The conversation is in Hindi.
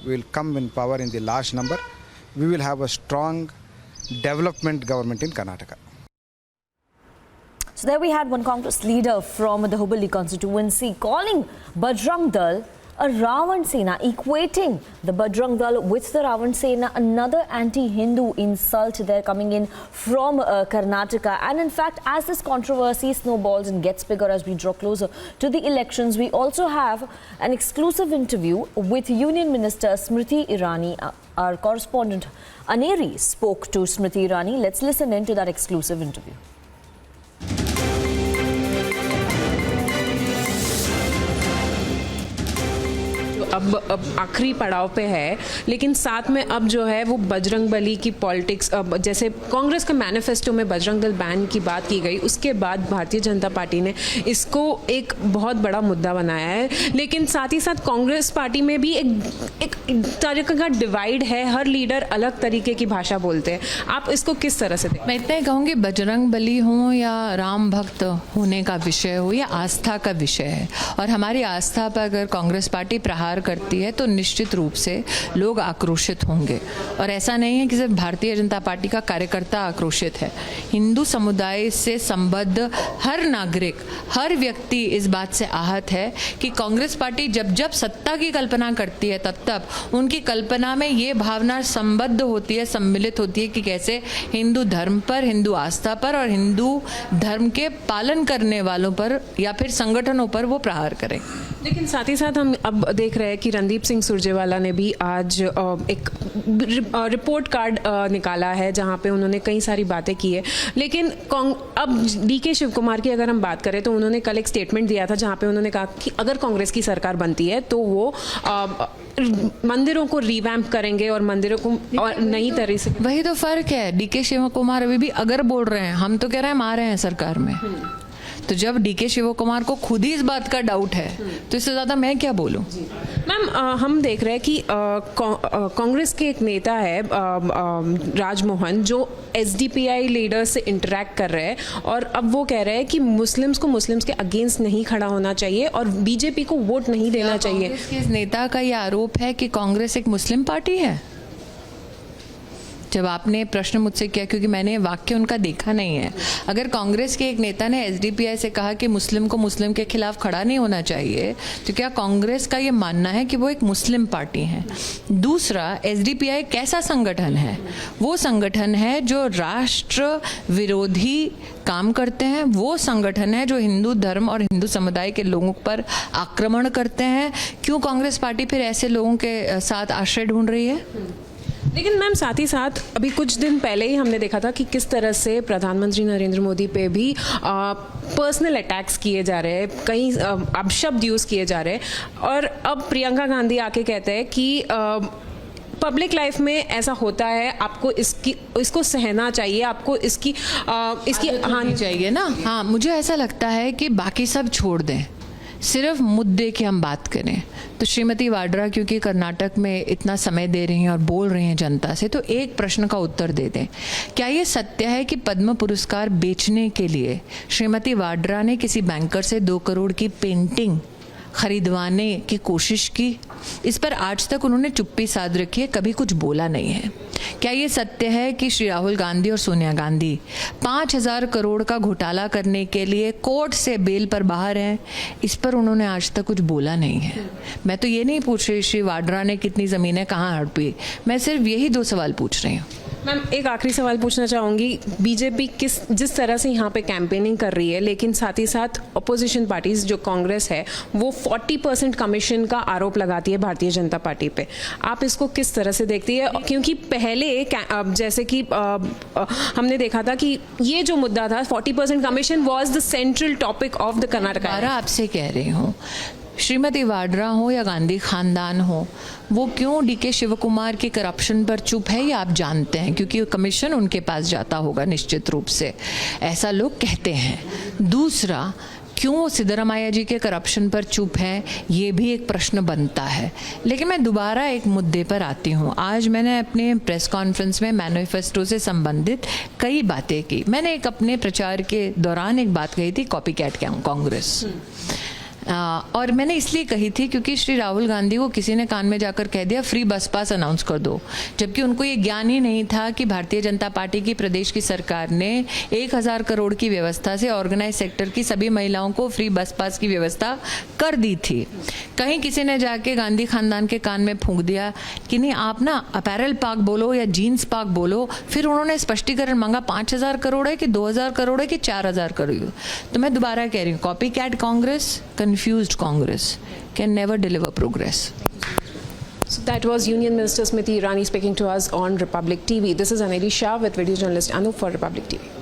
we will come in power in the large number, we will have a strong development government in Karnataka. So there we had one Congress leader from the Hubballi constituency calling Bajrang Dal a Ravan Sena, equating the Bajrang Dal with the Ravan Sena, another anti-Hindu insult there coming in from Karnataka. And in fact, as this controversy snowballs and gets bigger as we draw closer to the elections, we also have an exclusive interview with Union Minister Smriti Irani. Our correspondent Aneri spoke to Smriti Irani. Let's listen in to that exclusive interview. अब आखिरी पड़ाव पे है, लेकिन साथ में अब जो है वो बजरंगबली की पॉलिटिक्स, जैसे कांग्रेस के मैनिफेस्टो में बजरंग दल बैन की बात की गई, उसके बाद भारतीय जनता पार्टी ने इसको एक बहुत बड़ा मुद्दा बनाया है। लेकिन साथ ही साथ कांग्रेस पार्टी में भी एक तरीके का डिवाइड है, हर लीडर अलग तरीके की भाषा बोलते हैं। आप इसको किस तरह से देखते हैं? मैं इतना ही कहूँगी, बजरंगबली हो या राम भक्त होने का विषय हो या आस्था का विषय है, और हमारी आस्था पर अगर कांग्रेस पार्टी प्रहार करती है तो निश्चित रूप से लोग आक्रोशित होंगे। और ऐसा नहीं है कि सिर्फ भारतीय जनता पार्टी का कार्यकर्ता आक्रोशित है, हिंदू समुदाय से संबद्ध हर नागरिक, हर व्यक्ति इस बात से आहत है कि कांग्रेस पार्टी जब जब सत्ता की कल्पना करती है तब तब उनकी कल्पना में ये भावना संबद्ध होती है, सम्मिलित होती है कि कैसे हिंदू धर्म पर, हिंदू आस्था पर और हिंदू धर्म के पालन करने वालों पर या फिर संगठनों पर वो प्रहार करें। लेकिन साथ ही साथ हम अब देख रहे हैं कि रणदीप सिंह सुरजेवाला ने भी आज एक रिपोर्ट कार्ड निकाला है जहां पे उन्होंने कई सारी बातें की है। लेकिन अब डीके शिव कुमार की अगर हम बात करें तो उन्होंने कल एक स्टेटमेंट दिया था जहां पे उन्होंने कहा कि अगर कांग्रेस की सरकार बनती है तो वो मंदिरों को रिवैम्प करेंगे और मंदिरों को और नई तरह से। वही तो फर्क है, डीके शिव कुमार अभी भी अगर बोल रहे हैं, हम तो कह रहे हैं हम आ रहे हैं सरकार में। तो जब डीके शिव कुमार को खुद ही इस बात का डाउट है तो इससे ज़्यादा मैं क्या बोलूं? मैम, हम देख रहे हैं कि कांग्रेस के एक नेता है राजमोहन, जो एसडीपीआई लीडर से इंटरेक्ट कर रहे हैं और अब वो कह रहे हैं कि मुस्लिम्स के अगेंस्ट नहीं खड़ा होना चाहिए और बीजेपी को वोट नहीं देना चाहिए। कांग्रेस के इस नेता का ये आरोप है कि कांग्रेस एक मुस्लिम पार्टी है। जब आपने प्रश्न मुझसे किया, क्योंकि मैंने वाक्य उनका देखा नहीं है, अगर कांग्रेस के एक नेता ने एसडीपीआई से कहा कि मुस्लिम को मुस्लिम के खिलाफ खड़ा नहीं होना चाहिए, तो क्या कांग्रेस का ये मानना है कि वो एक मुस्लिम पार्टी है? दूसरा, एसडीपीआई कैसा संगठन है? वो संगठन है जो राष्ट्र विरोधी काम करते हैं, वो संगठन है जो हिंदू धर्म और हिंदू समुदाय के लोगों पर आक्रमण करते हैं। क्यों कांग्रेस पार्टी फिर ऐसे लोगों के साथ आश्रय ढूंढ रही है? लेकिन मैम, साथ ही साथ अभी कुछ दिन पहले ही हमने देखा था कि किस तरह से प्रधानमंत्री नरेंद्र मोदी पे भी पर्सनल अटैक्स किए जा रहे हैं, कई अपशब्द यूज़ किए जा रहे हैं। और अब प्रियंका गांधी आके कहते हैं कि पब्लिक लाइफ में ऐसा होता है, आपको इसको सहना चाहिए, आपको इसकी हानि चाहिए ना। हाँ, मुझे ऐसा लगता है कि बाकी सब छोड़ दें, सिर्फ मुद्दे की हम बात करें। तो श्रीमती वाड्रा क्योंकि कर्नाटक में इतना समय दे रही हैं और बोल रही हैं जनता से, तो एक प्रश्न का उत्तर दे दें। क्या ये सत्य है कि पद्म पुरस्कार बेचने के लिए श्रीमती वाड्रा ने किसी बैंकर से 2 करोड़ की पेंटिंग खरीदवाने की कोशिश की? इस पर आज तक उन्होंने चुप्पी साध रखी है, कभी कुछ बोला नहीं है। क्या ये सत्य है कि श्री राहुल गांधी और सोनिया गांधी 5,000 करोड़ का घोटाला करने के लिए कोर्ट से बेल पर बाहर हैं? इस पर उन्होंने आज तक कुछ बोला नहीं है। मैं तो ये नहीं पूछ रही श्री वाड्रा ने कितनी ज़मीनें कहाँ हड़पी, मैं सिर्फ यही 2 सवाल पूछ रही हूँ। मैम, एक आखिरी सवाल पूछना चाहूँगी। बीजेपी जिस तरह से यहाँ पे कैंपेनिंग कर रही है, लेकिन साथ ही साथ अपोजिशन पार्टीज जो कांग्रेस है वो 40% कमीशन का आरोप लगाती है भारतीय जनता पार्टी पे। आप इसको किस तरह से देखती है? क्योंकि पहले जैसे कि हमने देखा था कि ये जो मुद्दा था 40% commission was the central topic of the Karnataka. आपसे कह रही हूँ, श्रीमती वाड्रा हो या गांधी खानदान हो, वो क्यों डीके शिव कुमार के करप्शन पर चुप है ये आप जानते हैं, क्योंकि कमीशन उनके पास जाता होगा निश्चित रूप से, ऐसा लोग कहते हैं। दूसरा, क्यों वो सिद्धरामैया जी के करप्शन पर चुप है, ये भी एक प्रश्न बनता है। लेकिन मैं दोबारा एक मुद्दे पर आती हूँ। आज मैंने अपने प्रेस कॉन्फ्रेंस में मैनिफेस्टो से संबंधित कई बातें की। मैंने एक अपने प्रचार के दौरान एक बात कही थी, कॉपी कैट कांग्रेस। और मैंने इसलिए कही थी क्योंकि श्री राहुल गांधी को किसी ने कान में जाकर कह दिया फ्री बस पास अनाउंस कर दो, जबकि उनको ये ज्ञान ही नहीं था कि भारतीय जनता पार्टी की प्रदेश की सरकार ने 1000 करोड़ की व्यवस्था से ऑर्गेनाइज सेक्टर की सभी महिलाओं को फ्री बस पास की व्यवस्था कर दी थी। कहीं किसी ने जाके गांधी खानदान के कान में फूंक दिया कि नहीं आप ना अपैरल पार्क बोलो या जीन्स पार्क बोलो, फिर उन्होंने स्पष्टीकरण मांगा 5000 करोड़ है कि 2000 करोड़ है कि 4000 करोड़। तो मैं दोबारा कह रही हूँ, copy cat Congress, confused Congress can never deliver progress. So that was Union Minister Smriti Irani speaking to us on Republic TV. This is Aneli Shah with video journalist Anup for Republic TV.